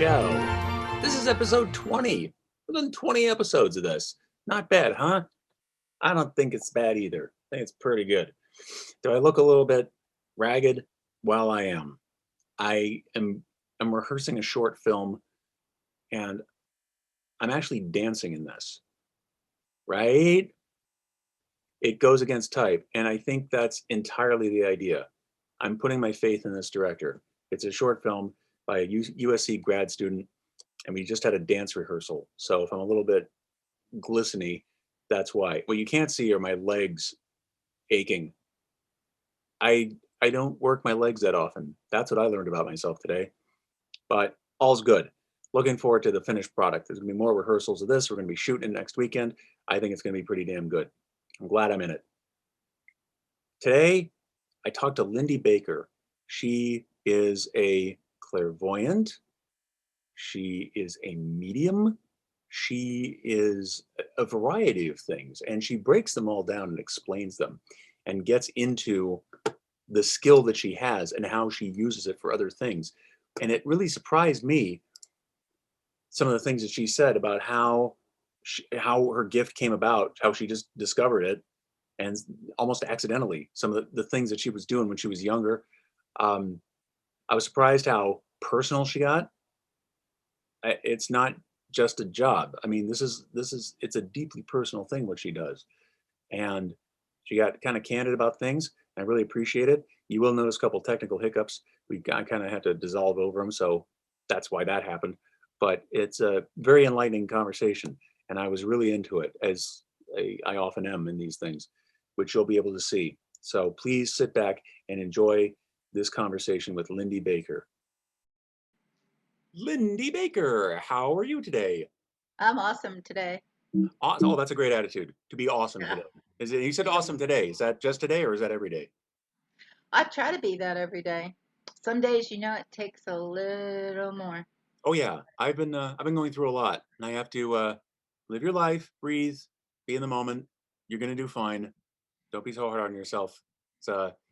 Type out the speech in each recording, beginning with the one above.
show. This is episode 20. We've done 20 episodes of this. Not bad, huh? I don't think it's bad either. I think it's pretty good. Do I look a little bit ragged? Well, I am. I'm rehearsing a short film, and I'm actually dancing in this, right? It goes against type, and I think that's entirely the idea. I'm putting my faith in this director. It's a short film by a USC grad student, and we just had a dance rehearsal. So if I'm a little bit glistening, that's why. What you can't see are my legs aching. I don't work my legs that often. That's what I learned about myself today. But all's good. Looking forward to the finished product. There's gonna be more rehearsals of this. We're gonna be shooting it next weekend. I think it's gonna be pretty damn good. I'm glad I'm in it. Today, I talked to Lindy Baker. She is a clairvoyant. She is a medium. She is a variety of things, and she breaks them all down and explains them and gets into the skill that she has and how she uses it for other things. And it really surprised me, some of the things that she said about how her gift came about, how she just discovered it, and almost accidentally, some of the things that she was doing when she was younger. Um, I was surprised how personal she got. It's not just a job. I mean, it's a deeply personal thing what she does, and she got kind of candid about things. I really appreciate it. You will notice a couple technical hiccups. I kind of had to dissolve over them, so that's why that happened. But it's a very enlightening conversation, and I was really into it, as I often am in these things, which you'll be able to see. So please sit back and enjoy this conversation with Lindy Baker. Lindy Baker, how are you today? I'm awesome today. Oh, that's a great attitude, to be awesome Yeah. today. You said awesome today. Is that just today or is that every day? I try to be that every day. Some days, it takes a little more. Oh yeah, I've been going through a lot, and I have to live your life, breathe, be in the moment. You're gonna do fine. Don't be so hard on yourself.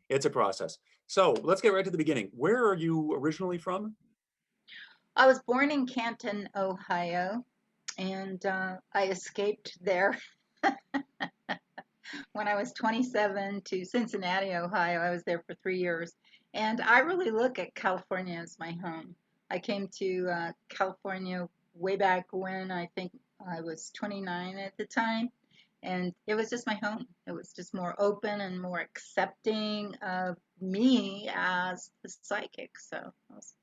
It's a process. So let's get right to the beginning. Where are you originally from? I was born in Canton, Ohio, and I escaped there when I was 27 to Cincinnati, Ohio. I was there for 3 years, and I really look at California as my home. I came to California way back when I think I was 29 at the time, and it was just my home. It was just more open and more accepting of me as the psychic. So I was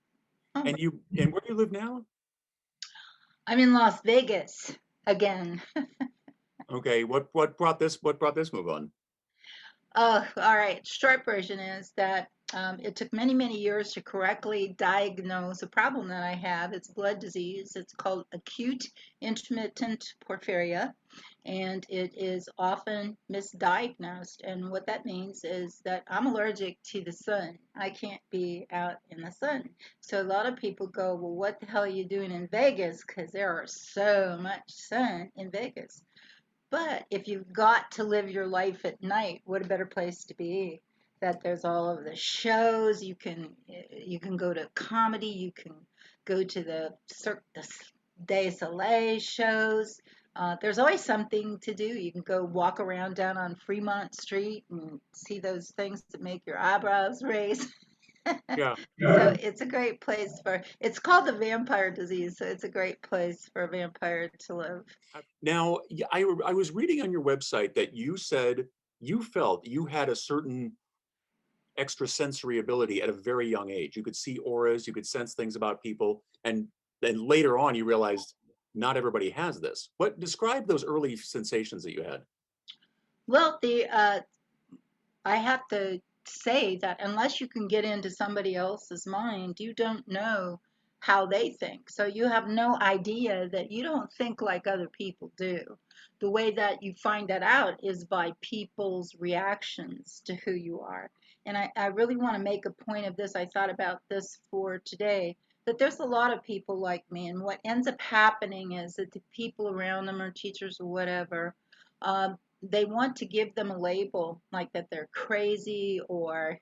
home. And where do you live now? I'm in Las Vegas again. Okay, what brought this move on? Oh, all right. Short version is that it took many, many years to correctly diagnose a problem that I have. It's blood disease. It's called acute intermittent porphyria, and it is often misdiagnosed. And what that means is that I'm allergic to the sun. I can't be out in the sun. So a lot of people go, well, what the hell are you doing in Vegas? Because there are so much sun in Vegas. But if you've got to live your life at night, what a better place to be. That there's all of the shows. You can go to comedy. You can go to the Cirque du Soleil shows. There's always something to do. You can go walk around down on Fremont Street and see those things that make your eyebrows raise. Yeah. So it's a great place it's called the vampire disease, so it's a great place for a vampire to live. Now, I was reading on your website that you said you felt you had a certain extrasensory ability at a very young age. You could see auras, you could sense things about people, and then later on you realized not everybody has this. What describe those early sensations that you had? Well, the I have to say that unless you can get into somebody else's mind, you don't know how they think. So you have no idea that you don't think like other people do. The way that you find that out is by people's reactions to who you are. And I really want to make a point of this. I thought about this for today, that there's a lot of people like me. And what ends up happening is that the people around them or teachers or whatever, they want to give them a label like that they're crazy or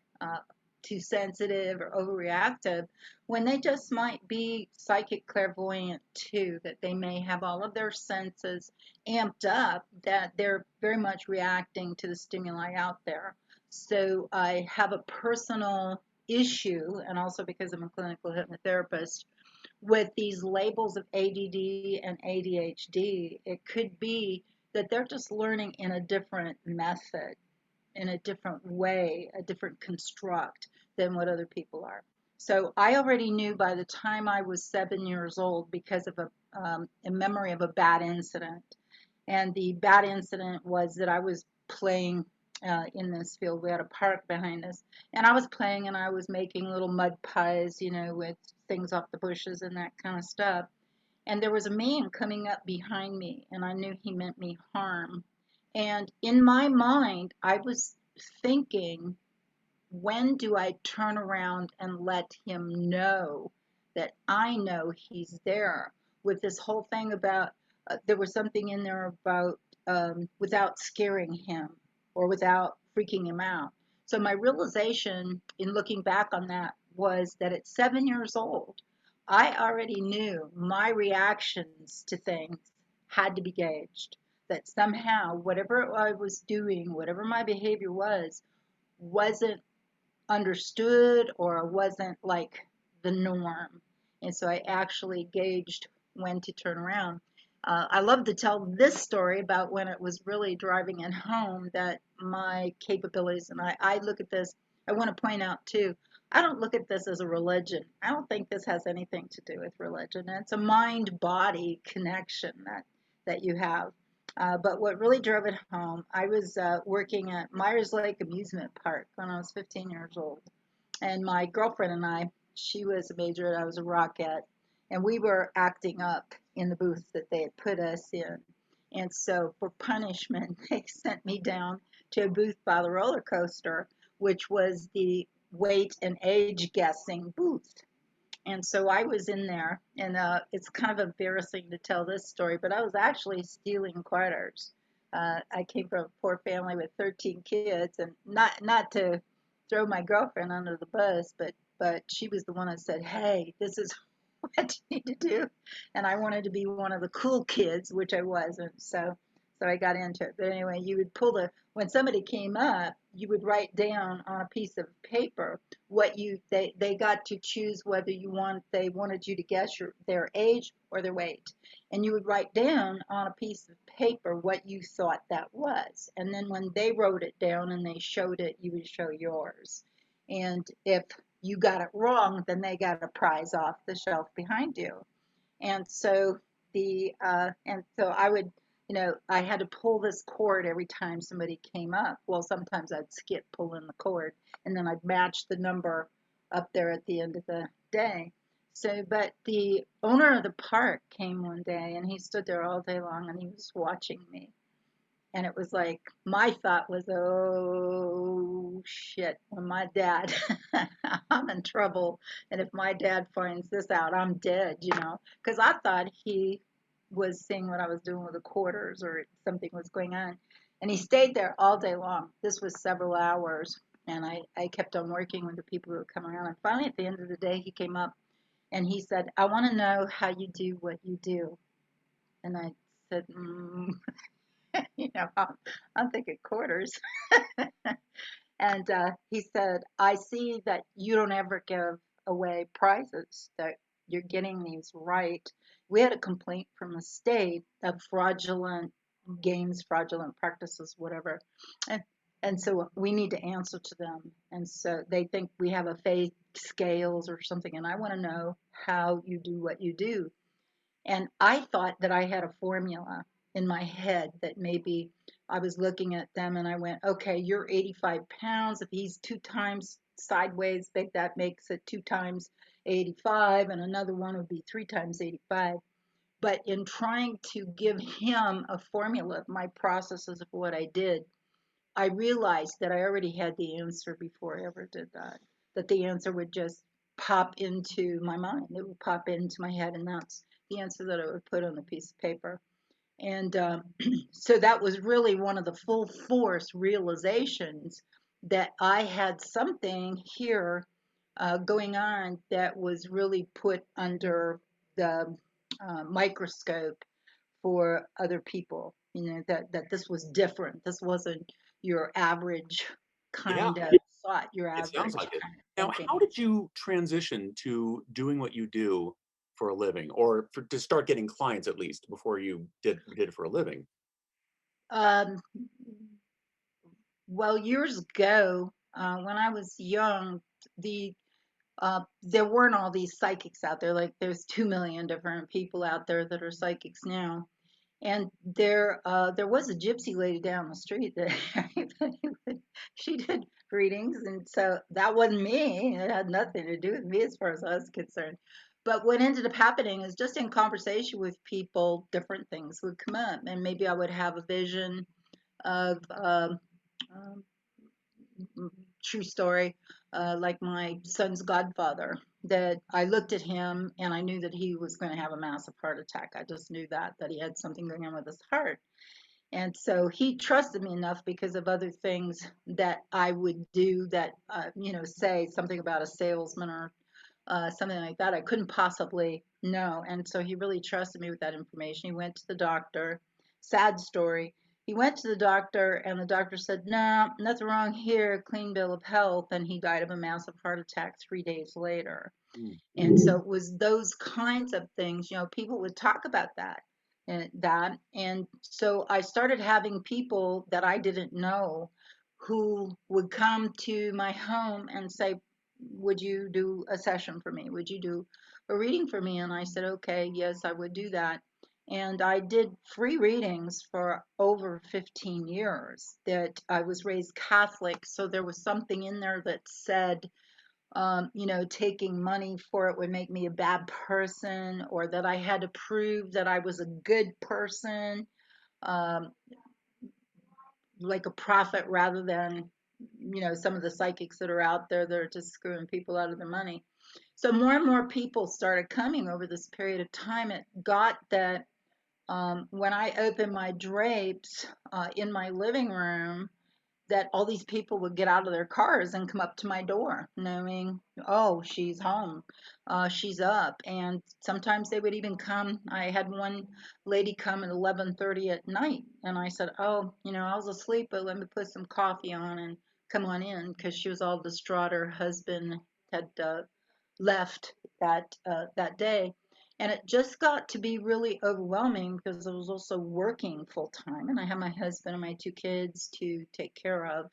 too sensitive or overreactive, when they just might be psychic clairvoyant too, that they may have all of their senses amped up, that they're very much reacting to the stimuli out there. So I have a personal issue, and also because I'm a clinical hypnotherapist, with these labels of ADD and ADHD. It could be that they're just learning in a different method, in a different way, a different construct than what other people are. So I already knew by the time I was 7 years old, because of a memory of a bad incident. And the bad incident was that I was playing in this field. We had a park behind us, and I was playing and I was making little mud pies, with things off the bushes and that kind of stuff. And there was a man coming up behind me, and I knew he meant me harm. And in my mind, I was thinking, when do I turn around and let him know that I know he's there? With this whole thing about, there was something in there about without scaring him or without freaking him out. So my realization in looking back on that was that at 7 years old, I already knew my reactions to things had to be gauged. That somehow, whatever I was doing, whatever my behavior was, wasn't understood or wasn't like the norm. And so I actually gauged when to turn around. I love to tell this story about when it was really driving it home that my capabilities, and I look at this, I want to point out too, I don't look at this as a religion. I don't think this has anything to do with religion. It's a mind-body connection that you have. But what really drove it home, I was working at Myers Lake Amusement Park when I was 15 years old. And my girlfriend and I, she was a major and I was a rockette, and we were acting up in the booth that they had put us in. And so for punishment, they sent me down to a booth by the roller coaster, which was the weight and age guessing booth. And so I was in there, and it's kind of embarrassing to tell this story, but I was actually stealing quarters. I came from a poor family with 13 kids, and not to throw my girlfriend under the bus, but she was the one that said, "Hey, this is what you need to do," and I wanted to be one of the cool kids, which I wasn't. So I got into it. But anyway, you would pull when somebody came up, you would write down on a piece of paper what they got to choose whether they wanted you to guess their age or their weight. And you would write down on a piece of paper what you thought that was. And then when they wrote it down and they showed it, you would show yours. And if you got it wrong, then they got a prize off the shelf behind you. And so I would, I had to pull this cord every time somebody came up. Well, sometimes I'd skip pulling the cord, and then I'd match the number up there at the end of the day. So, but the owner of the park came one day, and he stood there all day long, and he was watching me. And it was like, my thought was, oh shit, when my dad, I'm in trouble. And if my dad finds this out, I'm dead, because I thought he was seeing what I was doing with the quarters or something was going on. And he stayed there all day long. This was several hours. And I kept on working with the people who would come around. And finally, at the end of the day, he came up and he said, "I want to know how you do what you do." And I said, I'm thinking quarters. And he said, "I see that you don't ever give away prizes, that you're getting these right. We had a complaint from the state of fraudulent games, fraudulent practices, whatever. And so we need to answer to them. And so they think we have a fake scales or something. And I want to know how you do what you do." And I thought that I had a formula in my head that maybe I was looking at them and I went, okay, you're 85 pounds. If he's 2 times sideways big, that makes it 2 times 85, and another one would be 3 times 85. But in trying to give him a formula of my processes of what I did, I realized that I already had the answer before I ever did that the answer would just pop into my mind. It would pop into my head, and that's the answer that I would put on a piece of paper. And so that was really one of the full force realizations that I had something here going on that was really put under the microscope for other people. That this was different. This wasn't your average Yeah, kind of thought, your it sounds average like it. kind of Now, thinking. how did you transition to doing what you do for a living, or to start getting clients at least before you did it for a living? Um, well, years ago, when I was young, there weren't all these psychics out there. Like there's 2 million different people out there that are psychics now. And there was a gypsy lady down the street that she did readings, and so that wasn't me. It had nothing to do with me as far as I was concerned. But what ended up happening is just in conversation with people, different things would come up, and maybe I would have a vision of um, true story, like my son's godfather. That I looked at him and I knew that he was going to have a massive heart attack. I just knew that he had something going on with his heart. And so he trusted me enough because of other things that I would do that, say something about a salesman or something like that. I couldn't possibly know. And so he really trusted me with that information. He went to the doctor. Sad story. He went to the doctor, and the doctor said, "No, nothing wrong here, clean bill of health." And he died of a massive heart attack 3 days later. Mm. And so it was those kinds of things, people would talk about that. And so I started having people that I didn't know who would come to my home and say, "Would you do a session for me? Would you do a reading for me?" And I said, "Okay, yes, I would do that." And I did free readings for over 15 years. That I was raised Catholic, so there was something in there that said, taking money for it would make me a bad person, or that I had to prove that I was a good person, um, like a prophet, rather than, some of the psychics that are out there that are just screwing people out of their money. So more and more people started coming over this period of time. It got that when I opened my drapes in my living room, that all these people would get out of their cars and come up to my door knowing, oh, she's home, she's up. And sometimes they would even come. I had one lady come at 11:30 at night, and I said, "Oh, I was asleep, but let me put some coffee on and come on in," because she was all distraught. Her husband had left that day. And it just got to be really overwhelming because I was also working full time, and I had my husband and my 2 kids to take care of.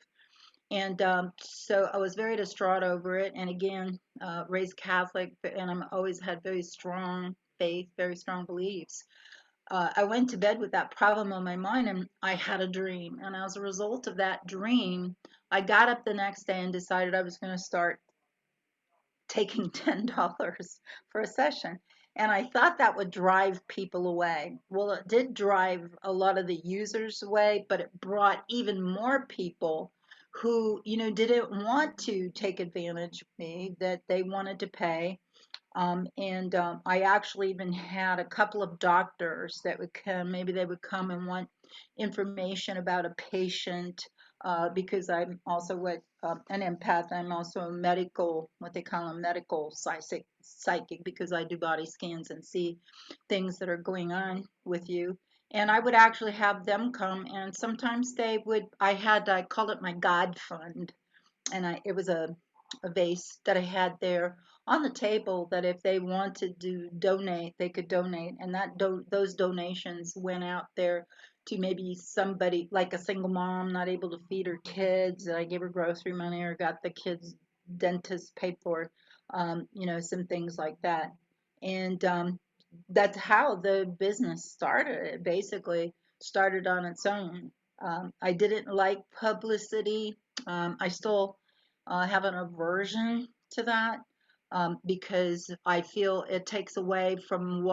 And so I was very distraught over it. And again, raised Catholic, and I'm always had very strong faith, very strong beliefs. I went to bed with that problem on my mind, and I had a dream. And as a result of that dream, I got up the next day and decided I was going to start taking $10 for a session. And I thought that would drive people away. Well, it did drive a lot of the users away, but it brought even more people who, didn't want to take advantage of me, that they wanted to pay. And I actually even had a couple of doctors that would come. Maybe they would come and want information about a patient, because I'm also an empath. I'm also a medical, what they call a medical psychic, because I do body scans and see things that are going on with you. And I would actually have them come, and sometimes I called it my God fund, and it was a vase that I had there on the table, that if they wanted to donate, they could donate, and those donations went out there to maybe somebody like a single mom not able to feed her kids, and I gave her grocery money, or got the kids dentist paid for, some things like that. And that's how the business started. It basically started on its own. I didn't like publicity. I still have an aversion to that, because I feel it takes away from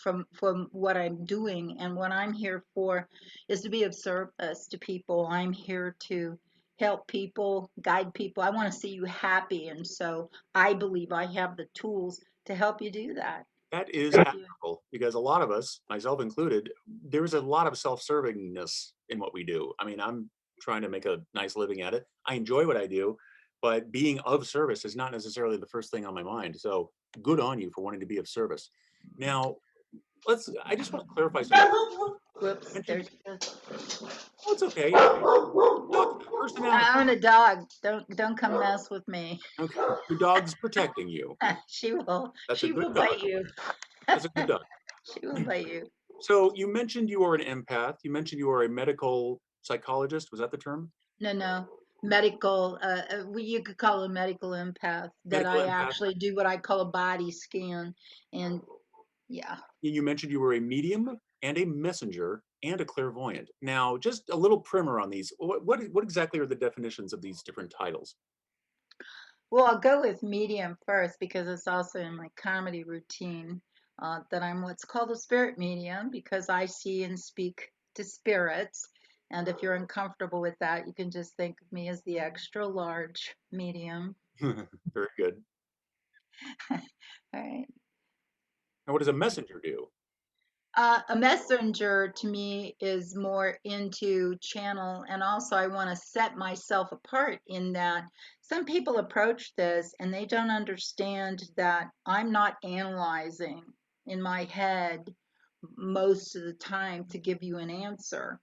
from what I'm doing. And what I'm here for is to be of service to people. I'm here to help people, guide people. I want to see you happy, and so I believe I have the tools to help you do that. That is Help you. admirable because a lot of us, myself included, there's a lot of self-servingness in what we do. I mean, I'm trying to make a nice living at it. I enjoy what I do, but being of service is not necessarily the first thing on my mind. So good on you for wanting to be of service. Now, I just want to clarify something. You Whoops, mentioned, there's oh, it's okay. Dogs have personality. I own a dog. Don't come mess with me. Okay. Your dog's protecting you. She will That's a she good will dog. bite you. That's a good dog. She will bite you. So you mentioned you are an empath. You mentioned you are a medical psychologist. Was that the term? No, no. Medical, you could call it a medical empath, that Medical I empath. actually do what I call a body scan. And yeah. You mentioned you were a medium and a messenger and a clairvoyant. Now, just a little primer on these. What exactly are the definitions of these different titles? Well, I'll go with medium first because it's also in my comedy routine, that I'm what's called a spirit medium because I see and speak to spirits. And if you're uncomfortable with that, you can just think of me as the extra large medium. Very good. All right. Now, what does a messenger do? A messenger to me is more into channel, and also I want to set myself apart in that some people approach this and they don't understand that I'm not analyzing in my head most of the time to give you an answer.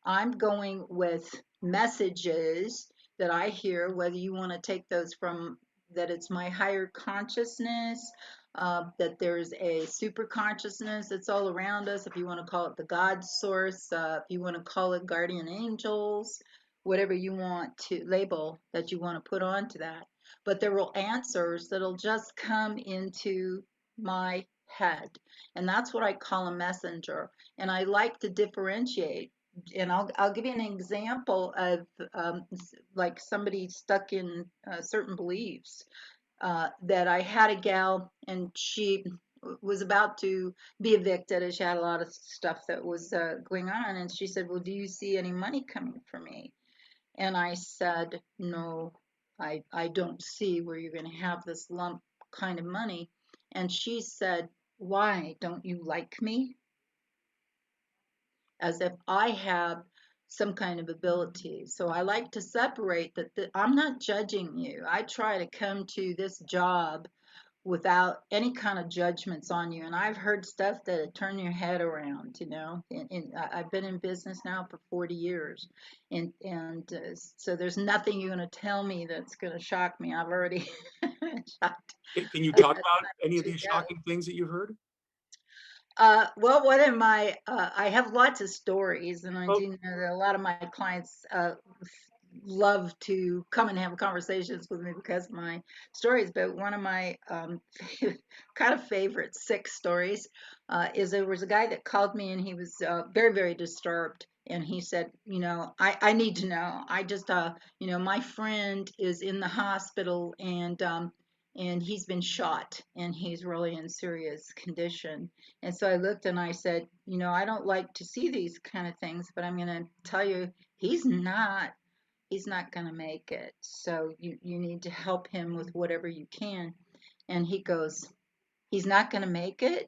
I'm going with messages that I hear, whether you want to take those from that it's my higher consciousness, that there's a super consciousness that's all around us, if you want to call it the God source, if you want to call it guardian angels, whatever you want to label that you want to put onto that. But there will answers that'll just come into my head. And that's what I call a messenger. And I like to differentiate. And I'll give you an example of like somebody stuck in certain beliefs, that I had a gal and she was about to be evicted and she had a lot of stuff that was going on, and she said, well, do you see any money coming for me? And I said, no, I don't see where you're going to have this lump kind of money. And she said, why don't you like me? As if I have some kind of ability. So I like to separate that I'm not judging you. I try to come to this job without any kind of judgments on you. And I've heard stuff that turn your head around, you know. And I've been in business now for 40 years, and so there's nothing you're going to tell me that's going to shock me. I've already shocked Can you a talk about any of to these death. shocking things that you've heard? Well, one of my, I have lots of stories, and I Oh, do know that a lot of my clients love to come and have conversations with me because of my stories. But one of my kind of favorite sick stories is there was a guy that called me, and he was very, very disturbed. And he said, you know, I need to know. I just, you know, my friend is in the hospital, and he's been shot, and he's really in serious condition. And so I looked and I said, you know, I don't like to see these kind of things, but I'm going to tell you, he's not he's not going to make it. So you need to help him with whatever you can. And he goes, he's not going to make it.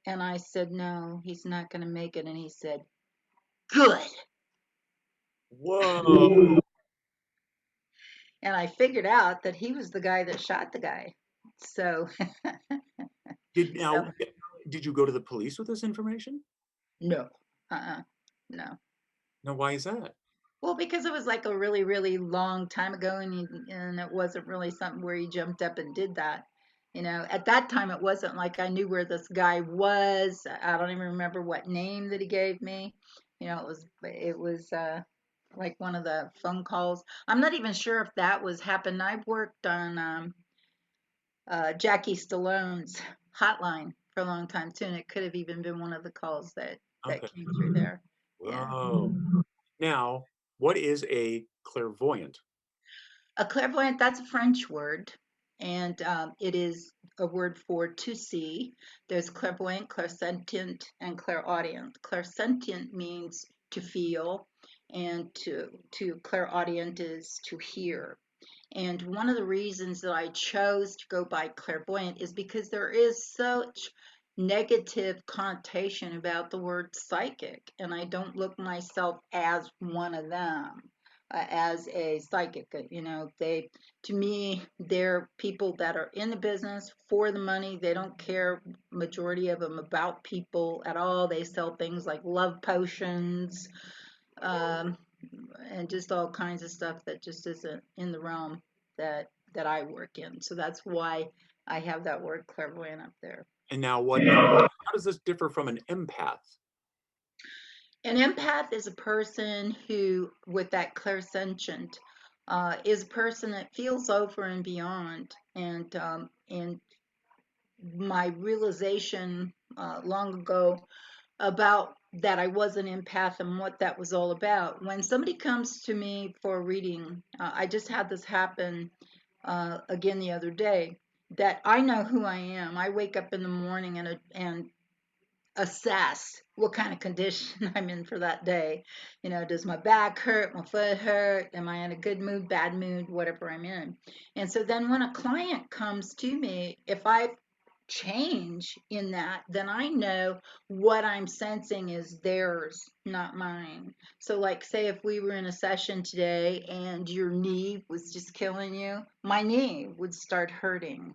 And I said, no, he's not going to make it. And he said, good. whoa. And I figured out that he was the guy that shot the guy. So, Did so now did you go to the police with this information? no, uh-uh, no. No, why is that? Well, because it was like a really, really long time ago, and it wasn't really something where he jumped up and did that. You know, at that time, it wasn't like I knew where this guy was. I don't even remember what name that he gave me. You know, it was like one of the phone calls. I'm not even sure if that was happened. I worked on Jackie Stallone's hotline for a long time too, and it could have even been one of the calls that Okay. came through there. Yeah. Whoa. Now, what is a clairvoyant? A clairvoyant, that's a French word, and it is a word for to see. There's clairvoyant, clairsentient, and clairaudient. Clairsentient means to feel, and to clairaudient is to hear. And one of the reasons that I chose to go by clairvoyant is because there is such negative connotation about the word psychic, and I don't look myself as one of them. as a psychic. To me, they're people that are in the business for the money. They don't care, majority of them, about people at all. They sell things like love potions, um, and just all kinds of stuff that just isn't in the realm that I work in. So that's why I have that word clairvoyant up there. And now, how does this differ from an empath? An empath is a person who, with that clairsentient, is a person that feels over and beyond. And my realization long ago about that I was an empath and what that was all about. When somebody comes to me for a reading, I just had this happen again the other day. That I know who I am. I wake up in the morning and assess what kind of condition I'm in for that day. Does my back hurt, my foot hurt? Am I in a good mood, bad mood, whatever I'm in? And so then when a client comes to me, if I change in that, then I know what I'm sensing is theirs, not mine. So, like, say if we were in a session today and your knee was just killing you, my knee would start hurting.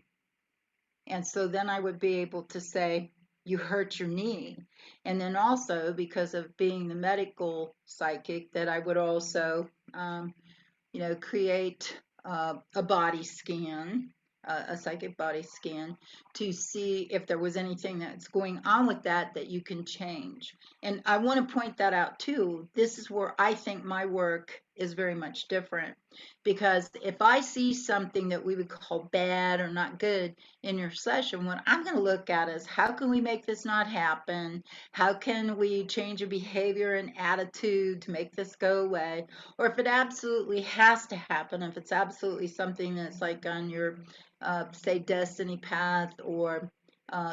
And so then I would be able to say, you hurt your knee. And then also, because of being the medical psychic, that I would also, create a body scan, a psychic body scan, to see if there was anything that's going on with that you can change. And I want to point that out too. This is where I think my work is very much different, because if I see something that we would call bad or not good in your session, what I'm going to look at is, how can we make this not happen? How can we change a behavior and attitude to make this go away? Or if it absolutely has to happen, if it's absolutely something that's like on your, say, destiny path, or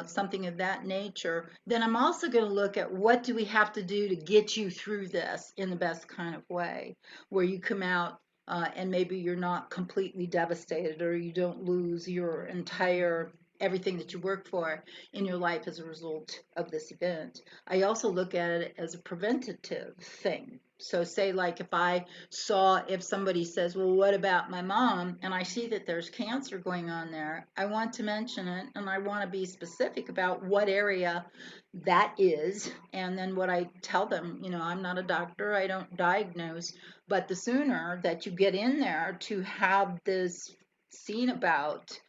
something of that nature, then I'm also going to look at, what do we have to do to get you through this in the best kind of way, where you come out and maybe you're not completely devastated, or you don't lose your entire everything that you work for in your life as a result of this event. I also look at it as a preventative thing. So say, like, if somebody says, well, what about my mom? And I see that there's cancer going on there, I want to mention it, and I want to be specific about what area that is. And then what I tell them, I'm not a doctor, I don't diagnose, but the sooner that you get in there to have this seen about,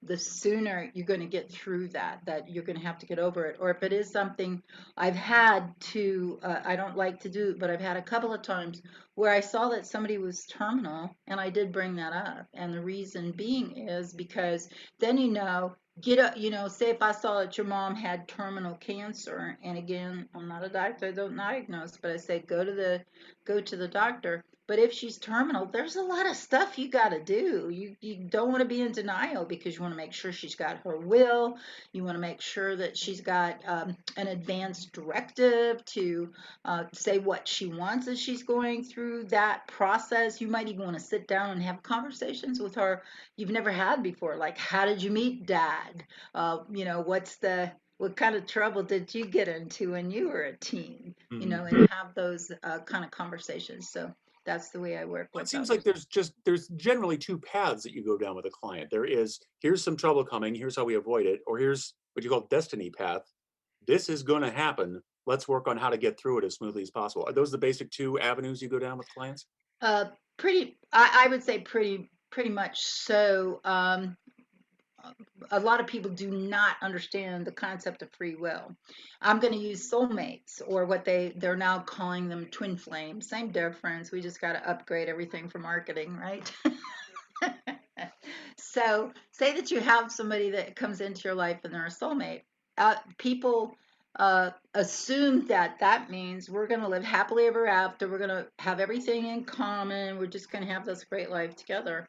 the sooner you're going to get through that you're going to have to get over it. Or if it is something I've had to, I don't like to do, but I've had a couple of times where I saw that somebody was terminal, and I did bring that up. And the reason being is because then, say if I saw that your mom had terminal cancer, and again, I'm not a doctor, I don't diagnose, but I say go to the doctor. But if she's terminal, there's a lot of stuff you got to do. You don't want to be in denial, because you want to make sure she's got her will. You want to make sure that she's got an advanced directive to say what she wants as she's going through that process. You might even want to sit down and have conversations with her you've never had before. Like, how did you meet dad? What kind of trouble did you get into when you were a teen? And have those kind of conversations. So that's the way I work Well, it with seems others. like there's generally two paths that you go down with a client. There is, here's some trouble coming, here's how we avoid it, or here's what you call destiny path. This is going to happen. Let's work on how to get through it as smoothly as possible. Are those the basic two avenues you go down with clients? I would say pretty much so. A lot of people do not understand the concept of free will. I'm going to use soulmates, or what they're now calling them, twin flames. Same difference. We just got to upgrade everything for marketing, right? So say that you have somebody that comes into your life and they're a soulmate. People assume that means we're going to live happily ever after. We're going to have everything in common. We're just going to have this great life together.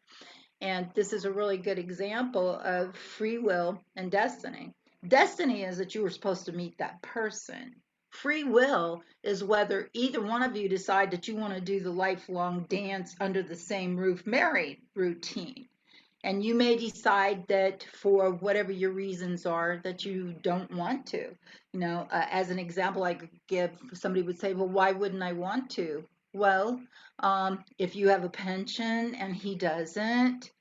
And this is a really good example of free will and destiny. Destiny is that you were supposed to meet that person. Free will is whether either one of you decide that you want to do the lifelong dance under the same roof married routine. And you may decide that, for whatever your reasons are, that you don't want to. As an example I could give, somebody would say, well, why wouldn't I want to? Well, if you have a pension and he doesn't,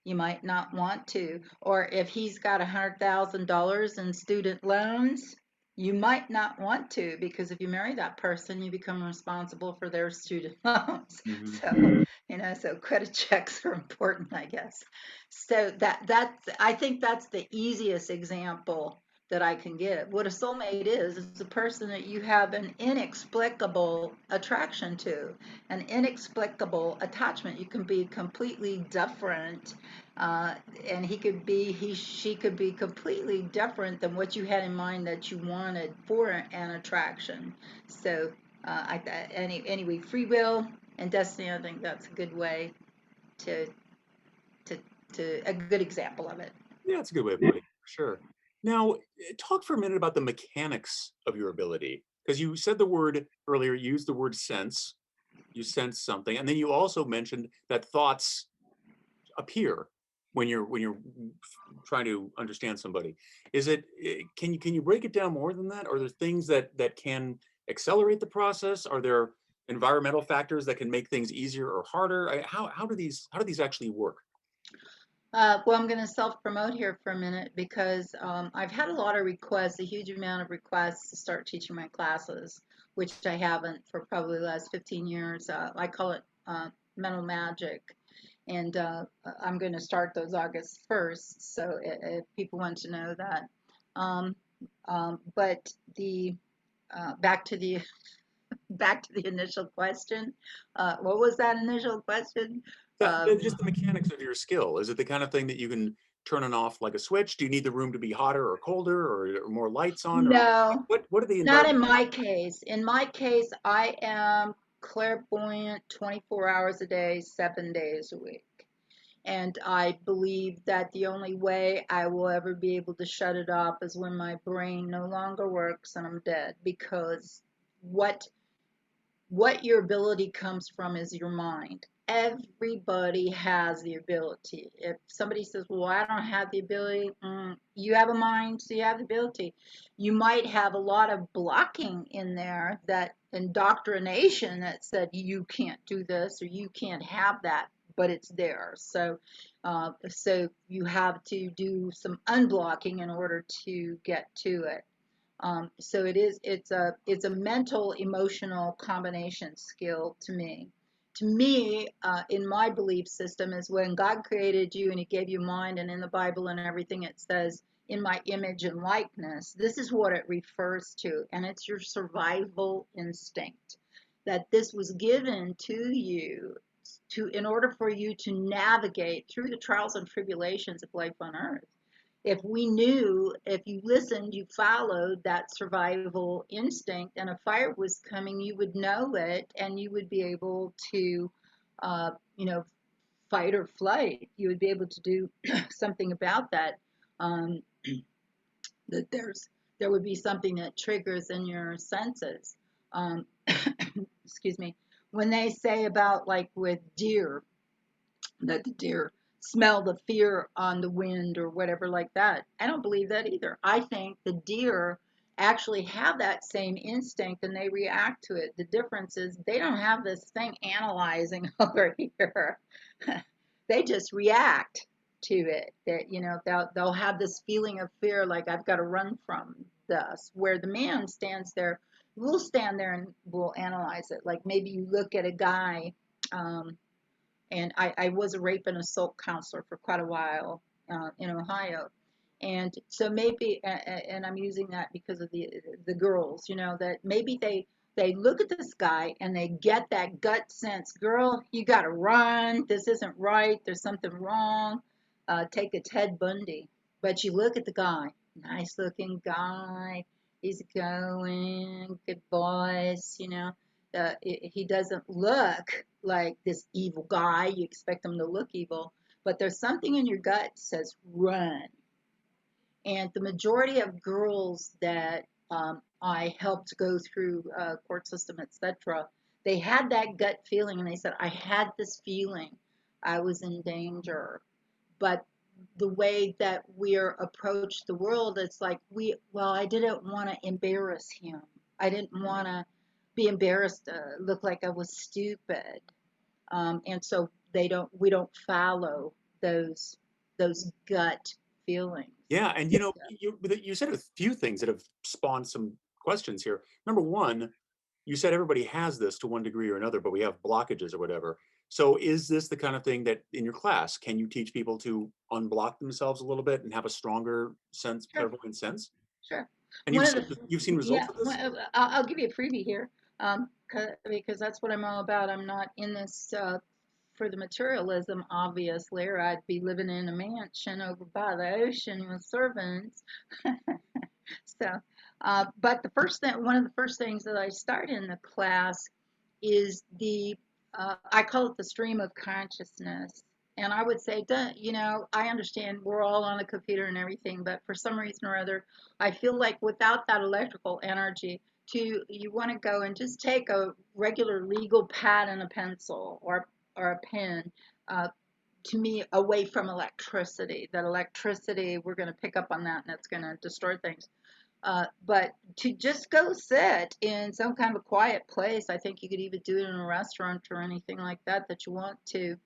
you might not want to. Or if he's got $100,000 in student loans, you might not want to, because if you marry that person, you become responsible for their student loans. Hmm. So credit checks are important, I guess. So that's I think that's the easiest example that I can give. What a soulmate is a person that you have an inexplicable attraction to, an inexplicable attachment. You can be completely different, uh, and she could be completely different than what you had in mind that you wanted for an attraction. So, anyway, free will and destiny, I think that's a good way to to a good example of it. Yeah, it's a good way of putting it, for sure. Now, talk for a minute about the mechanics of your ability, because you said the word earlier, you used the word sense, you sense something, and then you also mentioned that thoughts appear when you're trying to understand somebody. Is it can you break it down more than that? Are there things that can accelerate the process? Are there environmental factors that can make things easier or harder? How do these actually work? Well, I'm going to self-promote here for a minute because I've had a lot of requests, a huge amount of requests to start teaching my classes, which I haven't for probably the last 15 years. I call it mental magic, and I'm going to start those August 1st. So if people want to know that, um, but the back to the back to the initial question. What was that initial question? Just the mechanics of your skill. Is it the kind of thing that you can turn on off like a switch? Do you need the room to be hotter or colder or more lights on? Or No, what are the not in environment? my case. In my case, I am clairvoyant 24 hours a day, 7 days a week. And I believe that the only way I will ever be able to shut it off is when my brain no longer works and I'm dead. Because what your ability comes from is your mind. Everybody has the ability. If somebody says, well, I don't have the ability, you have a mind, so you have the ability. You might have a lot of blocking in there, that indoctrination that said you can't do this or you can't have that, but it's there. So you have to do some unblocking in order to get to it. So it's a mental emotional combination skill to me. To me, in my belief system, is when God created you and He gave you mind, and in the Bible and everything it says, in my image and likeness. This is what it refers to, and it's your survival instinct. That this was given to you in order for you to navigate through the trials and tribulations of life on earth. If you listened, you followed that survival instinct, and a fire was coming, you would know it, and you would be able to, uh, you know, fight or flight. You would be able to do something about that. Um, that there would be something that triggers in your senses. Um, excuse me. When they say about, like, with deer, that the deer smell the fear on the wind or whatever like that. I don't believe that either. I think the deer actually have that same instinct and they react to it. The difference is they don't have this thing analyzing over here. They just react to it. That they'll have this feeling of fear, like I've got to run from this. Where the man stands there, we'll stand there and we'll analyze it. Like maybe you look at a guy. And I was a rape and assault counselor for quite a while in Ohio. And so maybe, and I'm using that because of the girls, that maybe they look at this guy and they get that gut sense, girl, you got to run. This isn't right. There's something wrong. Take a Ted Bundy. But you look at the guy, nice looking guy. He's going, good voice. He doesn't look like this evil guy. You expect him to look evil, but there's something in your gut that says run. And the majority of girls that I helped go through court system, etc., they had that gut feeling, and they said, "I had this feeling, I was in danger." But the way that we're approached the world, it's like well, I didn't want to embarrass him. I didn't want to be embarrassed, look like I was stupid. And so we don't follow those gut feelings. Yeah, and you said a few things that have spawned some questions here. Number one, you said everybody has this to one degree or another, but we have blockages or whatever. So is this the kind of thing that in your class, can you teach people to unblock themselves a little bit and have a stronger sense, Sure, clairvoyant sense? sure. And One of you've seen yeah, results of this? I'll give you a freebie here, because that's what I'm all about. I'm not in this for the materialism, obviously, or I'd be living in a mansion over by the ocean with servants. So, but one of the first things that I start in the class is I call it the stream of consciousness. And I would say, I understand we're all on a computer and everything, but for some reason or other, I feel like without that electrical energy, you want to go and just take a regular legal pad and a pencil or a pen, uh, to me, away from electricity. That electricity, we're going to pick up on that and it's going to destroy things. But to just go sit in some kind of a quiet place, I think you could even do it in a restaurant or anything like that that you want to,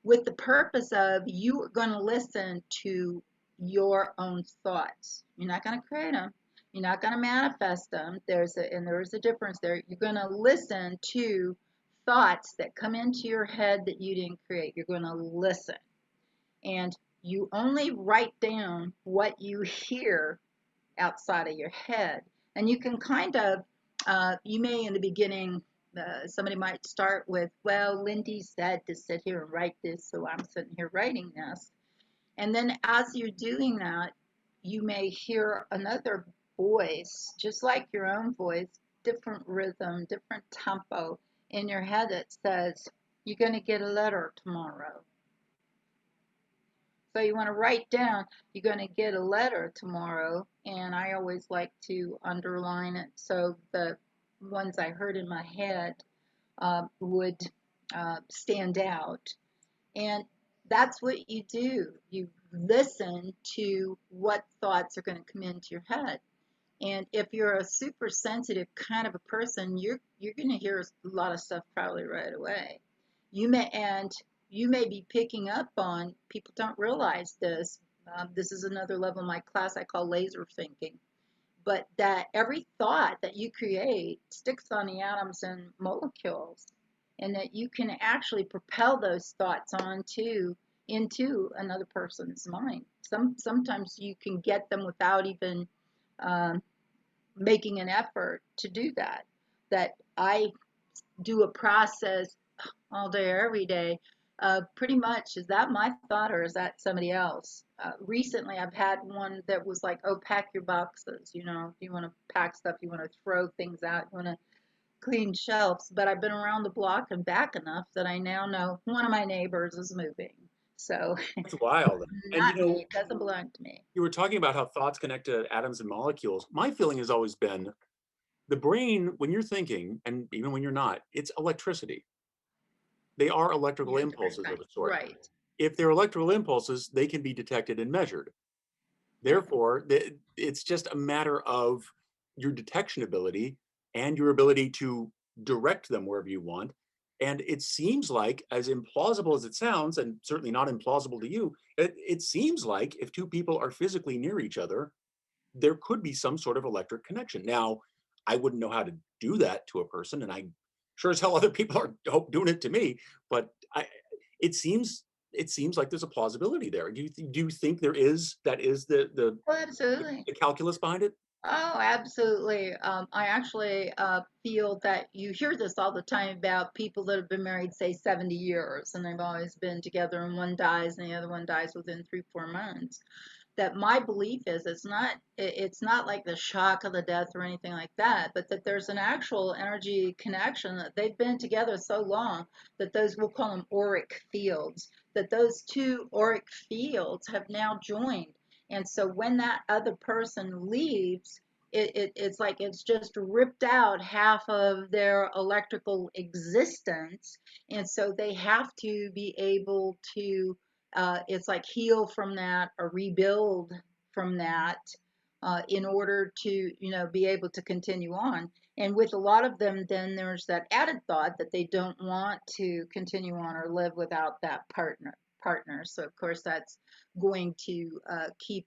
with the purpose of you are going to listen to your own thoughts. You're not going to create them. You're not going to manifest them. There is a difference there. You're going to listen to thoughts that come into your head that you didn't create. You're going to listen. And you only write down what you hear outside of your head. And you can kind of, you may in the beginning, somebody might start with, well, Lindy said to sit here and write this, so I'm sitting here writing this. And then as you're doing that, you may hear another voice, just like your own voice, different rhythm, different tempo in your head that says, you're going to get a letter tomorrow. So you want to write down, you're going to get a letter tomorrow, and I always like to underline it so the ones I heard in my head would stand out. And that's what you do. You listen to what thoughts are going to come into your head. And if you're a super sensitive kind of a person, you're going to hear a lot of stuff probably right away. And you may be picking up on, people don't realize this. This is another level of my class I call laser thinking. But that every thought that you create sticks on the atoms and molecules, and that you can actually propel those thoughts into another person's mind. Sometimes you can get them without even um, making an effort to do that. That I do a process all day, every day. Pretty much, is that my thought or is that somebody else? Recently, I've had one that was like, oh, pack your boxes. You want to pack stuff, you want to throw things out, you want to clean shelves. But I've been around the block and back enough that I now know one of my neighbors is moving. So, That's wild. And not me, it doesn't belong to me. you were talking about how thoughts connect to atoms and molecules. My feeling has always been the brain, when you're thinking, and even when you're not, it's electricity. They are electrical You're darn impulses of a sort. right. If they're electrical impulses, they can be detected and measured. Right. Therefore, it's just a matter of your detection ability and your ability to direct them wherever you want. And it seems like, as implausible as it sounds, and certainly not implausible to you, it seems like if two people are physically near each other, there could be some sort of electric connection. Now, I wouldn't know how to do that to a person, and I sure as hell other people are doing it to me. But it seems it seems like there's a plausibility there. Do you think there is that is Oh, absolutely. the calculus behind it? Oh, absolutely. I actually feel that you hear this all the time about people that have been married, say, 70 years, and they've always been together, and one dies and the other one dies within 3, 4 months. That my belief is it's not like the shock of the death or anything like that, but that there's an actual energy connection, that they've been together so long that those, we'll call them auric fields, that those two auric fields have now joined. And so when that other person leaves, it's like it's just ripped out half of their electrical existence. And so they have to be able to, it's like heal from that or rebuild from that, in order to, be able to continue on. And with a lot of them, then there's that added thought that they don't want to continue on or live without that partner. So of course that's going to keep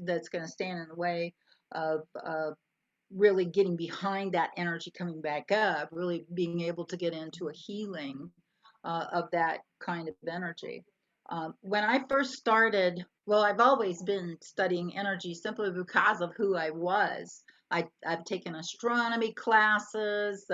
that's going to stand in the way of really getting behind that energy coming back up, really being able to get into a healing of that kind of energy. When I first started, well, I've always been studying energy simply because of who I was. I've taken astronomy classes,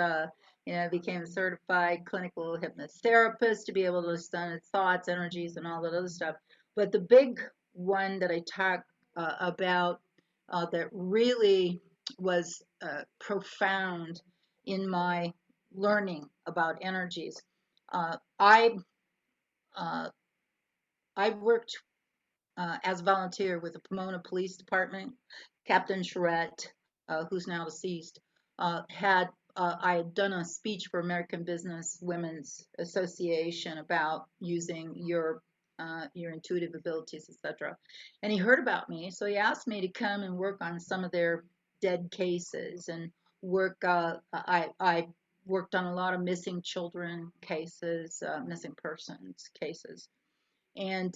became a certified clinical hypnotherapist to be able to study thoughts, energies, and all that other stuff. But the big one that I talk about that really was profound in my learning about energies. Uh, I uh, I worked as a volunteer with the Pomona Police Department. Captain Charette, who's now deceased, had I had done a speech for American Business Women's Association about using your intuitive abilities, etc. And he heard about me, so he asked me to come and work on some of their dead cases and work. I worked on a lot of missing children cases, missing persons cases, and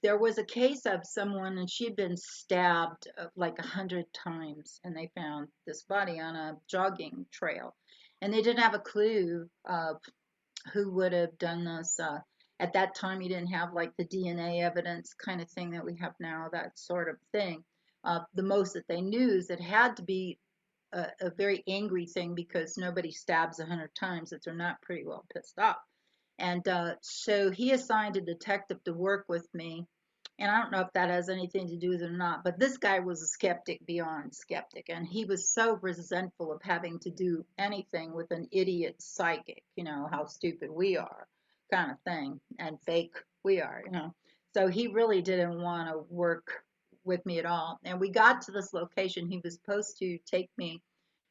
there was a case of someone and she had been stabbed like 100 times, and they found this body on a jogging trail, and they didn't have a clue of who would have done this. At that time, you didn't have like the DNA evidence kind of thing that we have now, that sort of thing. The most that they knew is it had to be a very angry thing, because nobody stabs 100 times if they're not pretty well pissed off. And so he assigned a detective to work with me. And I don't know if that has anything to do with it or not, but this guy was a skeptic beyond skeptic. And he was so resentful of having to do anything with an idiot psychic, how stupid we are, kind of thing, and fake we are. So he really didn't want to work with me at all. And we got to this location. He was supposed to take me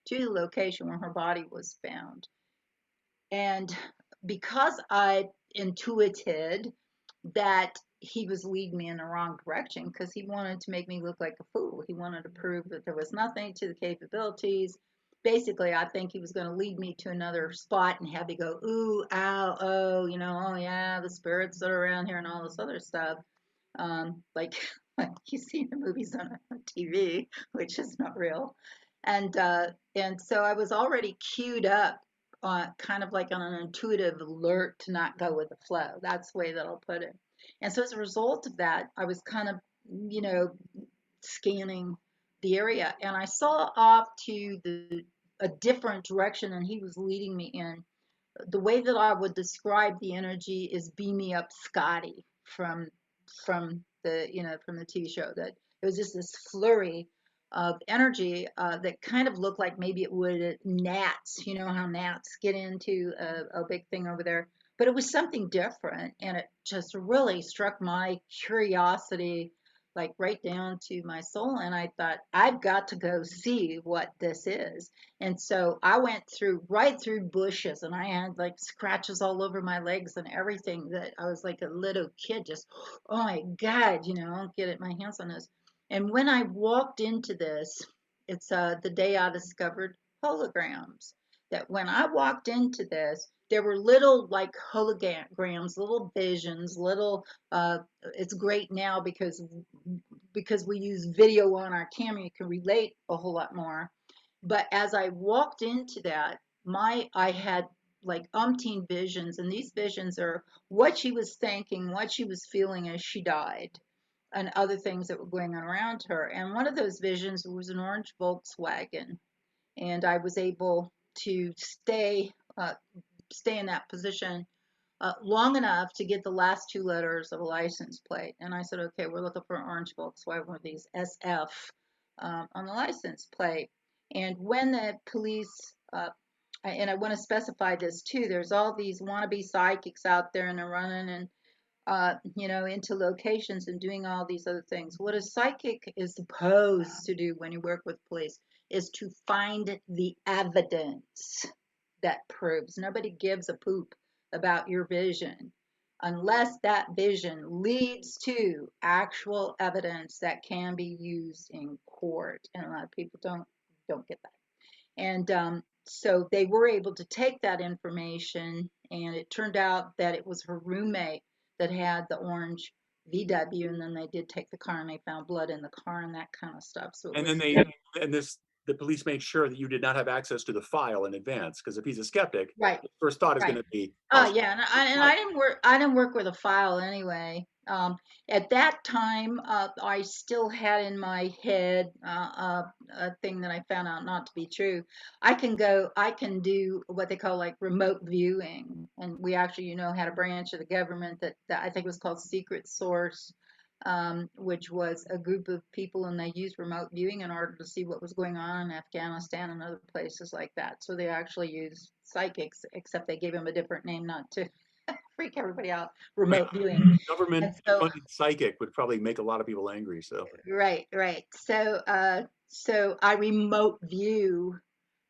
to the location where her body was found. And because I intuited that he was leading me in the wrong direction, because he wanted to make me look like a fool. He wanted to prove that there was nothing to the capabilities. Basically, I think he was going to lead me to another spot and have me go, ooh, ow, oh, oh yeah, the spirits that are around here and all this other stuff. Like you see in the movies on TV, which is not real. And so I was already queued up, kind of like on an intuitive alert to not go with the flow. That's the way that I'll put it. And so as a result of that, I was kind of, scanning the area, and I saw off to a different direction than he was leading me in. The way that I would describe the energy is "Beam Me Up, Scotty" from the TV show. That it was just this flurry of energy that kind of looked like maybe it would gnats. You know how gnats get into a big thing over there, but it was something different, and it just really struck my curiosity like right down to my soul. And I thought, I've got to go see what this is. And so I went right through bushes, and I had like scratches all over my legs and everything, that I was like a little kid, just, oh my God, I'll get my hands on this. And when I walked into this, it's the day I discovered holograms. That when I walked into this, there were little like holograms, little visions, it's great now because we use video on our camera, you can relate a whole lot more. But as I walked into that, I had like umpteen visions, and these visions are what she was thinking, what she was feeling as she died, and other things that were going on around her. And one of those visions was an orange Volkswagen, and I was able to stay in that position long enough to get the last two letters of a license plate. And I said, okay, we're looking for an orange Volkswagen with these SF on the license plate. And when the police, and I want to specify this too, there's all these wannabe psychics out there, and they're running and into locations and doing all these other things. What a psychic is supposed to do when you work with police is to find the evidence that proves. Nobody gives a poop about your vision unless that vision leads to actual evidence that can be used in court. And a lot of people don't get that. And so they were able to take that information, and it turned out that it was her roommate that had the orange VW, and then they did take the car and they found blood in the car and that kind of stuff. So it And then was the police made sure that you did not have access to the file in advance, because if he's a skeptic, right, the first thought is going right. to be, Oh oh, yeah, and I didn't work. I didn't work with a file anyway. At that time, I still had in my head a thing that I found out not to be true. I can do what they call like remote viewing, and we actually, had a branch of the government that I think was called Secret Source, which was a group of people, and they used remote viewing in order to see what was going on in Afghanistan and other places like that. So they actually used psychics, except they gave them a different name not to freak everybody out. yeah, Remote viewing. government And so, funded psychic would probably make a lot of people angry. So right, right. So I remote view.